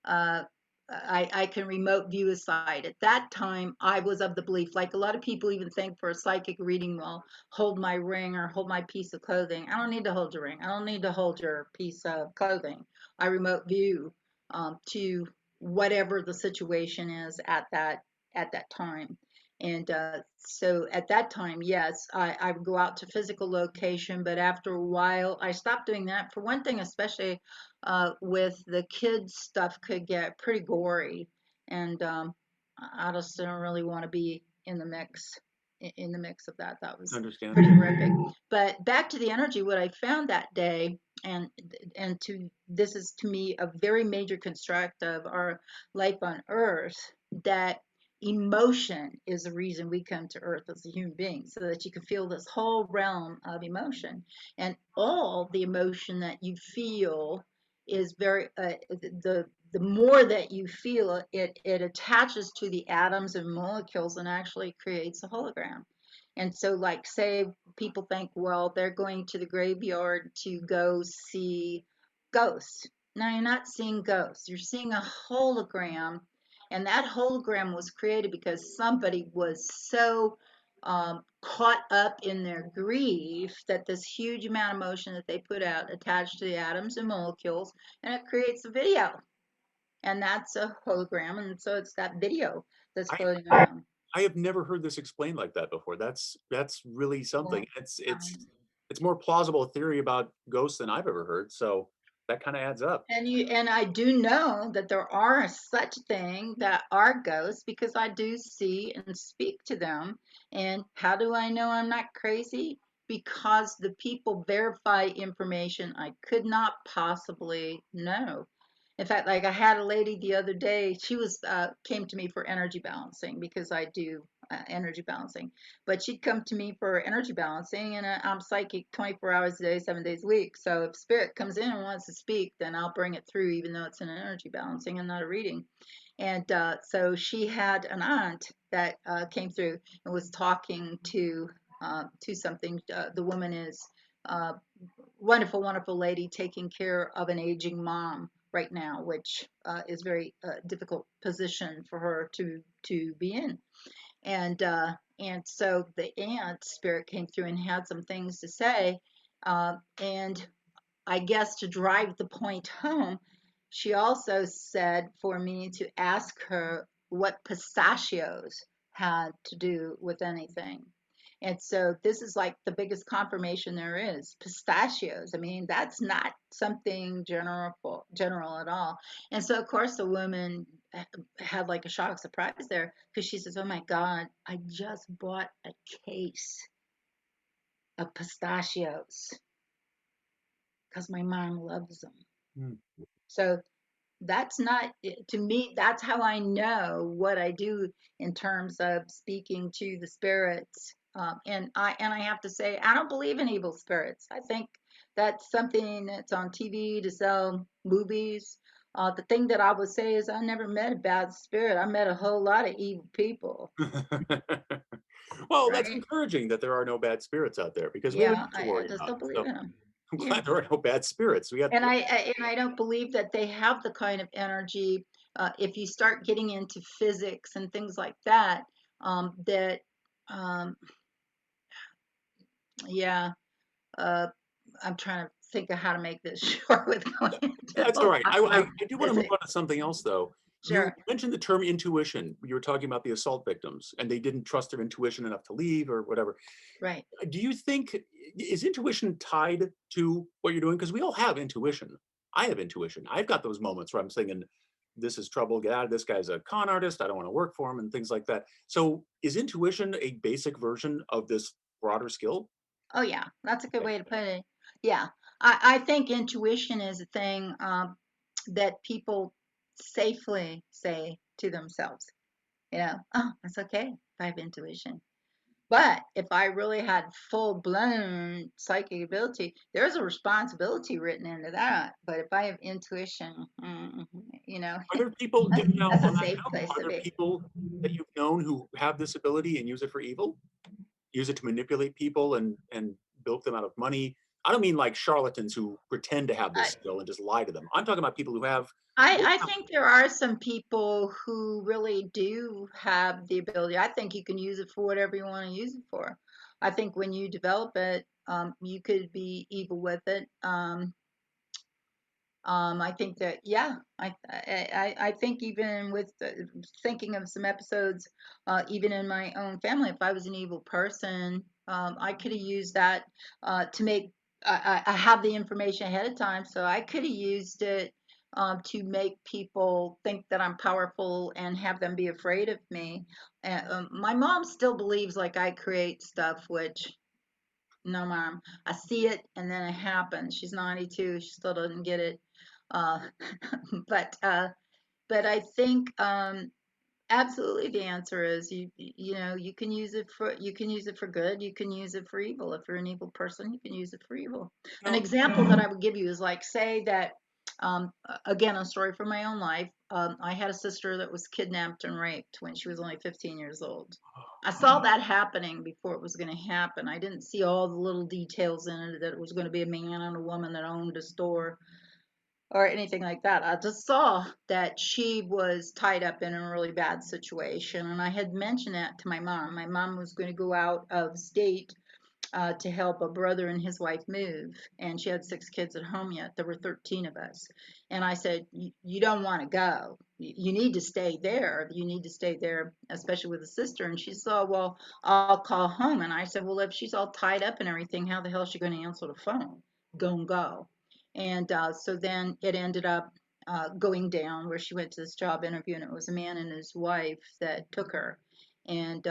uh, I can remote view a site. At that time, I was of the belief, like a lot of people even think for a psychic reading, well, hold my ring or hold my piece of clothing. I don't need to hold your ring. I don't need to hold your piece of clothing. I remote view to whatever the situation is at that time. And so at that time, yes, I would go out to physical location, but after a while, I stopped doing that. For one thing, especially with the kids stuff could get pretty gory, and I just didn't really want to be in the mix in the mix of that. That was understand. pretty horrific. But back to the energy, what I found that day, and to this is to me a very major construct of our life on Earth, that emotion is the reason we come to Earth as a human being, so that you can feel this whole realm of emotion, and all the emotion that you feel is very the more that you feel it, it attaches to the atoms and molecules and actually creates a hologram. And so, like, say people think, well, they're going to the graveyard to go see ghosts. No, you're not seeing ghosts. You're seeing a hologram, and that hologram was created because somebody was so caught up in their grief that this huge amount of motion that they put out attached to the atoms and molecules, and it creates a video. And that's a hologram, and so it's that video that's I floating around. I have never heard this explained like that before. That's really something. Well, It's more plausible theory about ghosts than I've ever heard. So that kind of adds up. and I do know that there are such thing that are ghosts because I do see and speak to them. And how do I know I'm not crazy? Because the people verify information I could not possibly know. In fact, like I had a lady the other day, she was came to me for energy balancing because I do energy balancing. But she'd come to me for energy balancing, and I'm psychic 24 hours a day, 7 days a week. So if spirit comes in and wants to speak, then I'll bring it through, even though it's an energy balancing and not a reading. And so she had an aunt that came through and was talking to something. The woman is uh, wonderful, wonderful lady taking care of an aging mom right now, which is very difficult position for her to be in. And so the aunt spirit came through and had some things to say, and I guess to drive the point home, she also said for me to ask her what pistachios had to do with anything. And so this is like the biggest confirmation there is. Pistachios. I mean, that's not something general at all. And so of course the woman had like a shock surprise there because she says, "Oh my God, I just bought a case of pistachios because my mom loves them." Hmm. So that's not to me, that's how I know what I do in terms of speaking to the spirits. And I have to say, I don't believe in evil spirits. I think that's something that's on TV to sell movies. The thing that I would say is I never met a bad spirit. I met a whole lot of evil people. Well, that's Right. encouraging that there are no bad spirits out there, because we have Yeah, that to I worry just about. don't believe So in them. I'm Yeah. glad there are no bad spirits. We got And I don't believe that they have the kind of energy. If you start getting into physics and things like that, that um, yeah, uh, I'm trying to think of how to make this short with going into That's a all right. lot more I do want to move specifics. on to something else, though. You Sure. mentioned the term intuition. You were talking about the assault victims, and they didn't trust their intuition enough to leave or whatever. Right. Do you think is intuition tied to what you're doing? Because we all have intuition. I have intuition. I've got those moments where I'm thinking, "This is trouble. Get out of this guy's a con artist. I don't want to work for him," and things like that. So, is intuition a basic version of this broader skill? Oh yeah, that's a good Okay. way to put it. Yeah, I think intuition is a thing that people safely say to themselves. Oh, it's okay if I have intuition. But if I really had full blown psychic ability, there's a responsibility written into that. But if I have intuition, you know, Are there people now that's a on that safe note, place are to there be. people that you've known who have this ability and use it for evil? Use it to manipulate people and bilk them out of money? I don't mean like charlatans who pretend to have this skill and just lie to them. I'm talking about people who have real I think there are some people who really do have the ability. I think you can use it for whatever you want to use it for. I think when you develop it, you could be evil with it. I think that, yeah, I think even with thinking of some episodes, even in my own family, if I was an evil person, I could have used that to make, I have the information ahead of time, so I could have used it to make people think that I'm powerful and have them be afraid of me. My mom still believes like I create stuff, which no, mom. I see it and then it happens. She's 92. She still doesn't get it. Uh, but uh, but I think absolutely the answer is you can use it for good. You can use it for evil. If you're an evil person, you can use it for evil. An no, example that I would give you is like say that again, a story from my own life. I had a sister that was kidnapped and raped when she was only 15 years old. I saw that happening before it was going to happen. I didn't see all the little details in it that it was going to be a man and a woman that owned a store or anything like that. I just saw that she was tied up in a really bad situation, and I had mentioned that to my mom. My mom was going to go out of state to help a brother and his wife move, and she had 6 kids at home yet. There were 13 of us, and I said, "You don't want to go. You need to stay there. You need to stay there, especially with a sister." And she said, "Well, I'll call home." And I said, "Well, if she's all tied up and everything, how the hell is she going to answer the phone? Don't go." And so then it ended up going down where she went to this job interview, and it was a man and his wife that took her. And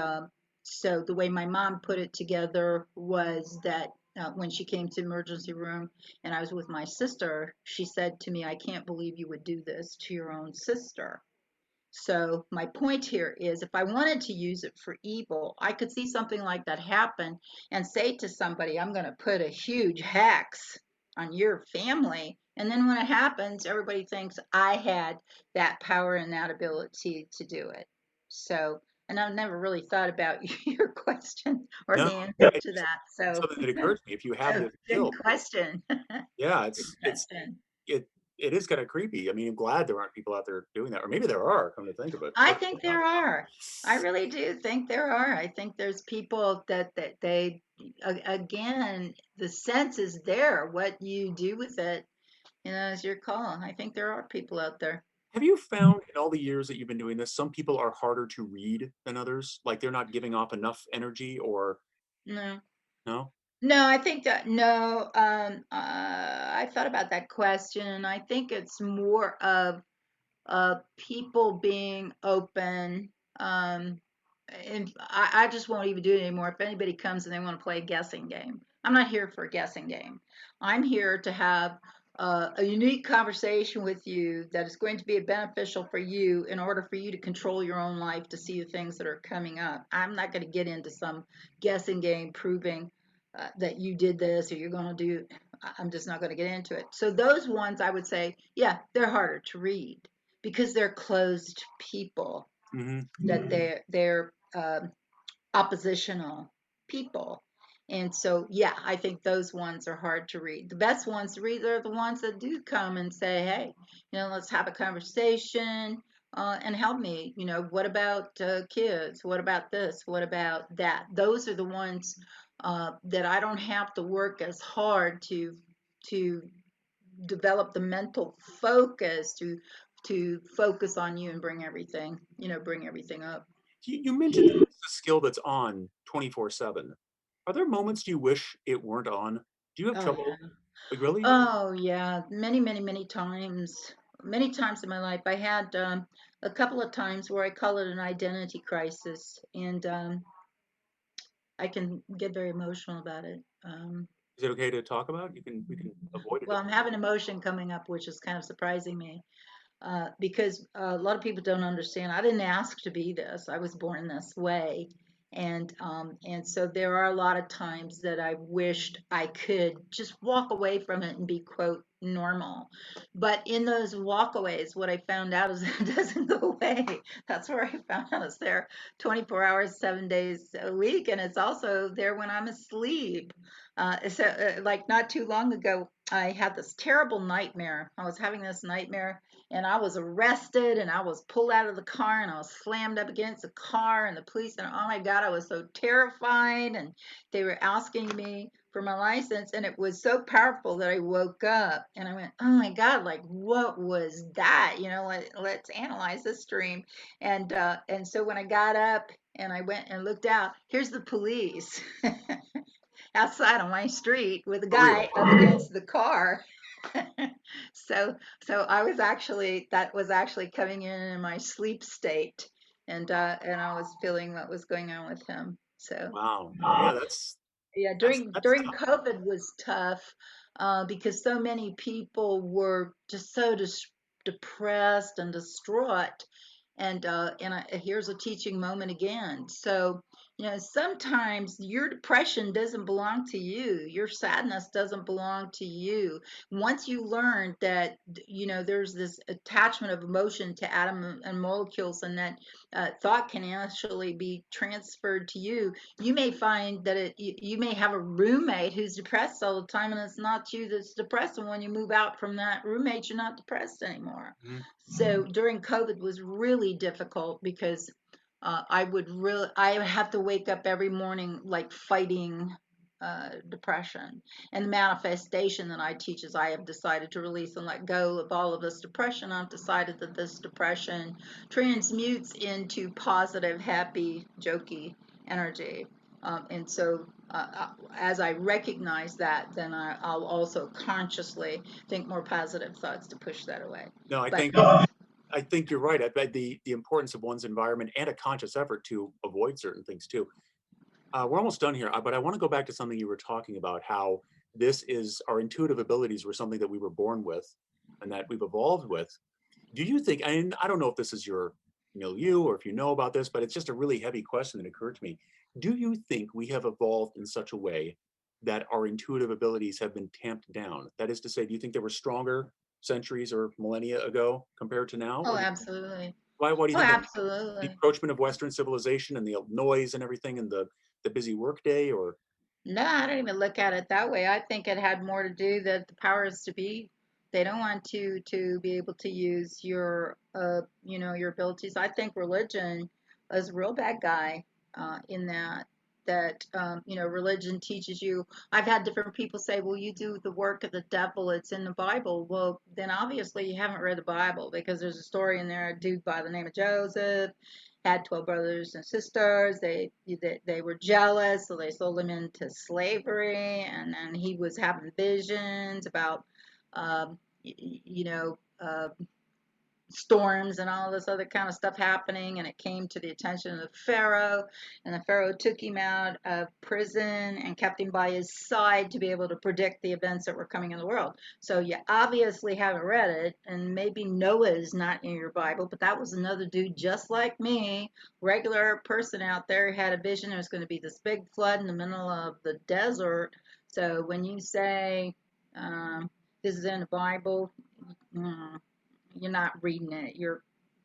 so the way my mom put it together was that when she came to emergency room and I was with my sister, she said to me, "I can't believe you would do this to your own sister." So my point here is if I wanted to use it for evil, I could see something like that happen and say to somebody, "I'm going to put a huge hex on your family." And then when it happens, everybody thinks I had that power and that ability to do it. So, and I've never really thought about your question or no. the answer It's to just that. So, something that occurs to me. If you have so this good skill, question. yeah, Good it's question. it it is kind of creepy. I mean, I'm glad there aren't people out there doing that, or maybe there are. Come to think of it, I but think there are. I really do think there are. I think there's people that they again, the sense is there. What you do with it, is your call. I think there are people out there. have you found in all the years that you've been doing this, some people are harder to read than others? Like they're not giving off enough energy, or No. no? No, I think that no. I thought about that question, and I think it's more of people being open. Um, and I just won't even do it anymore. If anybody comes and they want to play a guessing game, I'm not here for a guessing game. I'm here to have a unique conversation with you that is going to be beneficial for you in order for you to control your own life to see the things that are coming up. I'm not going to get into some guessing game proving that you did this or you're going to do. I'm just not going to get into it. So those ones I would say, yeah, they're harder to read because they're closed people, Hmm. that they're oppositional people. And so, yeah, I think those ones are hard to read. The best ones to read are the ones that do come and say, "Hey, let's have a conversation and help me. What about kids? What about this? What about that?" Those are the ones that I don't have to work as hard to to develop the mental focus to focus on you and bring everything, bring everything up. You mentioned that it's a skill that's on 24/7. Are there moments you wish it weren't on? Do you have Oh yeah. trouble? Like, really? Oh yeah, many, many, many times. Many times in my life, I had a couple of times where I call it an identity crisis, and I can get very emotional about it. Is it okay to talk about? We can avoid it Well, if I'm having emotion coming up, which is kind of surprising me, because a lot of people don't understand. I didn't ask to be this. I was born this way, and so there are a lot of times that I wished I could just walk away from it and be quote normal. But in those walkaways, what I found out is that it doesn't go away. That's where I found out it's there 24 hours, 7 days a week, and it's also there when I'm asleep. Like not too long ago, I had this terrible nightmare. I was having this nightmare and I was arrested and I was pulled out of the car and I was slammed up against the car and the police, and oh my God, I was so terrified, and they were asking me for my license, and it was so powerful that I woke up and I went, oh my God, like what was that? Let's analyze this dream. And so when I got up and I went and looked out, here's the police outside on my street with a for real. guy up against the car. so so that was actually coming in my sleep state, and I was feeling what was going on with him. So Wow. Yeah, yeah, that's during tough. COVID was tough, because so many people were just so depressed and distraught. Here's a teaching moment again. So, sometimes your depression doesn't belong to you. Your sadness doesn't belong to you. Once you learn that, there's this attachment of emotion to atom and molecules, and that thought can actually be transferred to you, you may find that you may have a roommate who's depressed all the time, and it's not you that's depressed, and when you move out from that roommate, you're not depressed anymore. Mhm. So during COVID was really difficult because I would have to wake up every morning like fighting depression. And the manifestation that I teach is I have decided to release and let go of all of this depression. I've decided that this depression transmutes into positive, happy, jokey energy. And so, as I recognize that, then I'll also consciously think more positive thoughts to push that away. No, But I think you're right. I bet the importance of one's environment and a conscious effort to avoid certain things too. We're almost done here, but I want to go back to something you were talking about, how this is our intuitive abilities were something that we were born with and that we've evolved with. Do you think, and I don't know if this is your milieu or if you know about this, but it's just a really heavy question that occurred to me. Do you think we have evolved in such a way that our intuitive abilities have been tamped down? That is to say, do you think they were stronger centuries or millennia ago compared to now? oh, Or absolutely. why do you Oh, think that? The absolutely. encroachment of Western civilization and the noise and everything and the busy workday, or No, I don't even look at it that way. I think it had more to do that the powers to be, they don't want you to be able to use your abilities. I think religion is a real bad guy, in that religion teaches you. I've had different people say, "Well, you do the work of the devil. It's in the Bible." Well, then obviously you haven't read the Bible, because there's a story in there. A dude by the name of Joseph had 12 brothers and sisters. They were jealous, so they sold him into slavery. And then he was having visions about, um, storms and all this other kind of stuff happening, and it came to the attention of the Pharaoh, and the Pharaoh took him out of prison and kept him by his side to be able to predict the events that were coming in the world. So you obviously haven't read it, and maybe Noah is not in your Bible, but that was another dude just like me, regular person out there, who had a vision there was going to be this big flood in the middle of the desert. So when you say, this is in the Bible, mm, you're not reading it.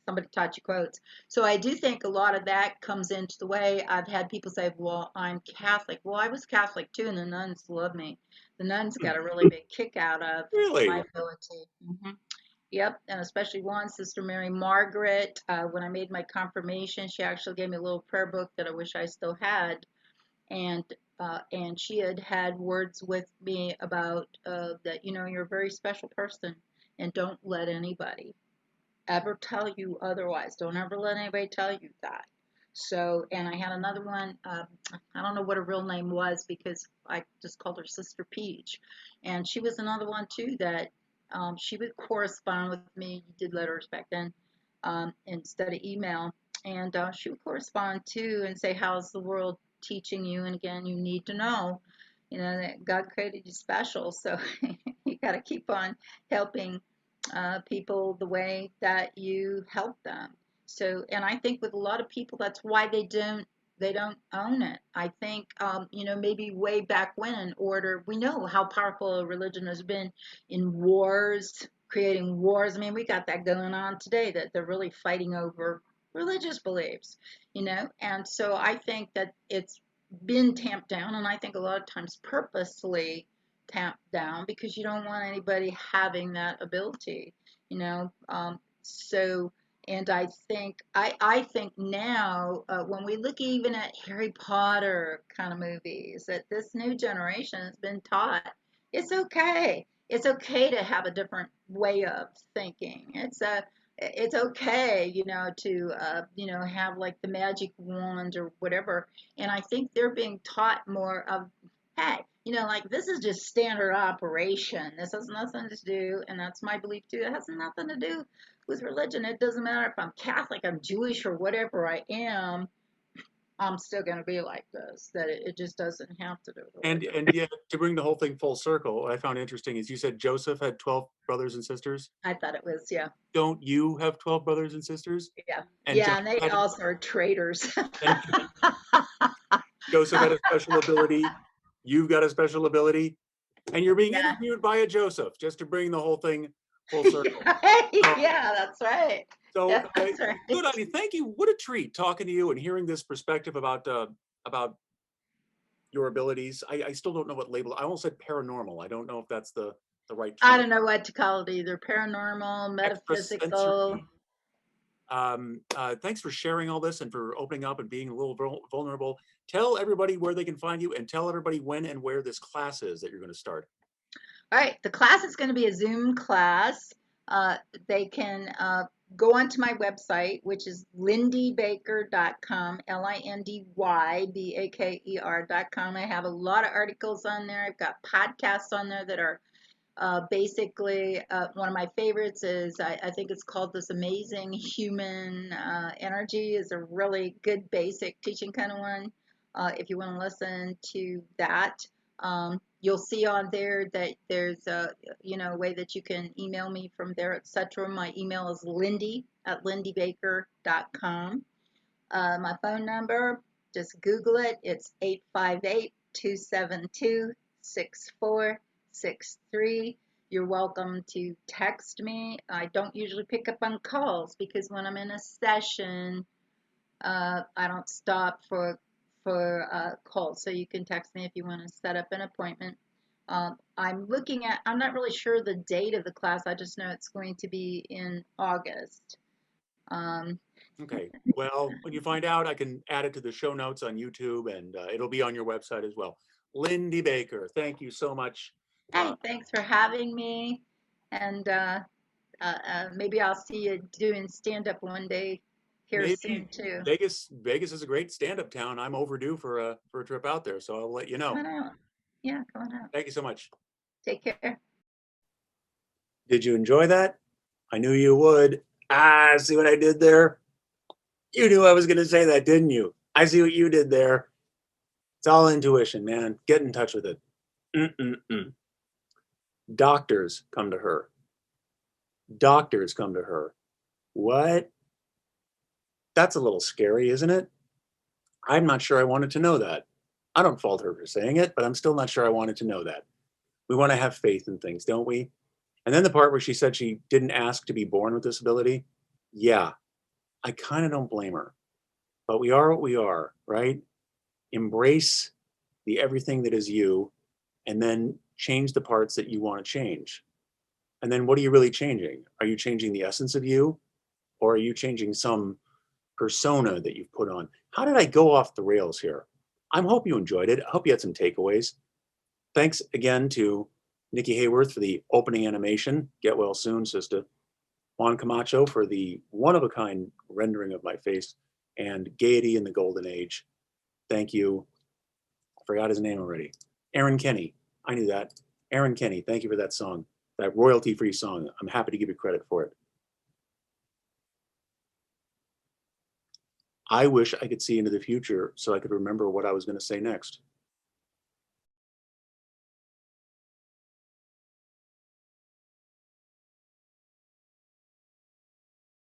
Somebody taught you quotes. So I do think a lot of that comes into the way. I've had people say, "Well, I'm Catholic." Well, I was Catholic too, and the nuns love me. The nuns got a really big kick out of my really? ability. Yep, and especially one, Sister Mary Margaret. When I made my confirmation, she actually gave me a little prayer book that I wish I still had, and she had had words with me about that, you're a very special person, and don't let anybody ever tell you otherwise. Don't ever let anybody tell you that. So, and I had another one. I don't know what her real name was because I just called her Sister Peach, and she was another one too that she would correspond with me. You did letters back then, instead of email, and she would correspond too and say, "How's the world teaching you?" And again, you need to know, that God created you special, so you got to keep on helping people the way that you help them. So, and I think with a lot of people, that's why they don't own it. I think, maybe way back when, in order, we know how powerful a religion has been in wars, creating wars. I mean, we got that going on today that they're really fighting over religious beliefs, and so I think that it's been tamped down, and I think a lot of times purposely tamped down because you don't want anybody having that ability, so, and I think now, when we look even at Harry Potter kind of movies, that this new generation has been taught it's okay to have a different way of thinking. It's okay, to have like the magic wand or whatever. And I think they're being taught more of, hey, like this is just standard operation. This has nothing to do, and that's my belief too. It has nothing to do with religion. It doesn't matter if I'm Catholic, I'm Jewish, or whatever I am. I'm still going to be like this. That it just doesn't have to do with And religion. and yet, to bring the whole thing full circle, what I found interesting is you said Joseph had 12 brothers and sisters. I thought it was, yeah, Don't you have 12 brothers and sisters? yeah, And yeah, Joseph and they had also are traitors. and Joseph had a special ability. You've got a special ability, and you're being Yeah. interviewed by a Joseph, just to bring the whole thing full circle. Yeah, that's right. So Yeah, that's good right. on you. Thank you. What a treat talking to you and hearing this perspective about your abilities. I still don't know what label. I almost said paranormal. I don't know if that's the right I term. don't know what to call it either. Paranormal, metaphysical. Extrasensory. Thanks for sharing all this and for opening up and being a little vulnerable. Tell everybody where they can find you and tell everybody when and where this class is that you're going to start. All right, the class is going to be a Zoom class. They can go onto my website, which is lindybaker.com, LINDYBAKER.com. I have a lot of articles on there. I've got podcasts on there that are basically, one of my favorites is, I think it's called This Amazing Human Energy, is a really good basic teaching kind of one. If you want to listen to that, you'll see on there that there's a way that you can email me from there, etc. My email is lindy@lindybaker.com. My phone number, just Google it. It's 858-272-6463. You're welcome to text me. I don't usually pick up on calls because when I'm in a session, I don't stop for calls. So you can text me if you want to set up an appointment. I'm not really sure the date of the class. I just know it's going to be in August. Um, Okay. Well, when you find out, I can add it to the show notes on YouTube, and it'll be on your website as well. Lindy Baker, thank you so much. Hey, thanks for having me. And maybe I'll see you doing stand up one day here soon Maybe too. Vegas is a great stand-up town. I'm overdue for a trip out there, so I'll let you Come know. on out. Yeah, come on out. Thank you so much. Take care. Did you enjoy that? I knew you would. Ah, see what I did there? You knew I was going to say that, didn't you? I see what you did there. It's all intuition, man. Get in touch with it. Mm-mm-mm. Doctors come to her. Doctors come to her. What? That's a little scary, isn't it? I'm not sure I wanted to know that. I don't fault her for saying it, but I'm still not sure I wanted to know that. We want to have faith in things, don't we? And then the part where she said she didn't ask to be born with this ability. Yeah, I kind of don't blame her. But we are what we are, right? Embrace the everything that is you, and then change the parts that you want to change. And then what are you really changing? Are you changing the essence of you, or are you changing some persona that you've put on? How did I go off the rails here? I hope you enjoyed it. I hope you had some takeaways. Thanks again to Nikki Hayworth for the opening animation. Get well soon, sister. Juan Camacho for the one-of-a-kind rendering of my face, and Gaiety in the Golden Age. Thank you. I forgot his name already. Aaron Kenny. I knew that. Aaron Kenny, thank you for that song, that royalty-free song. I'm happy to give you credit for it. I wish I could see into the future so I could remember what I was going to say next.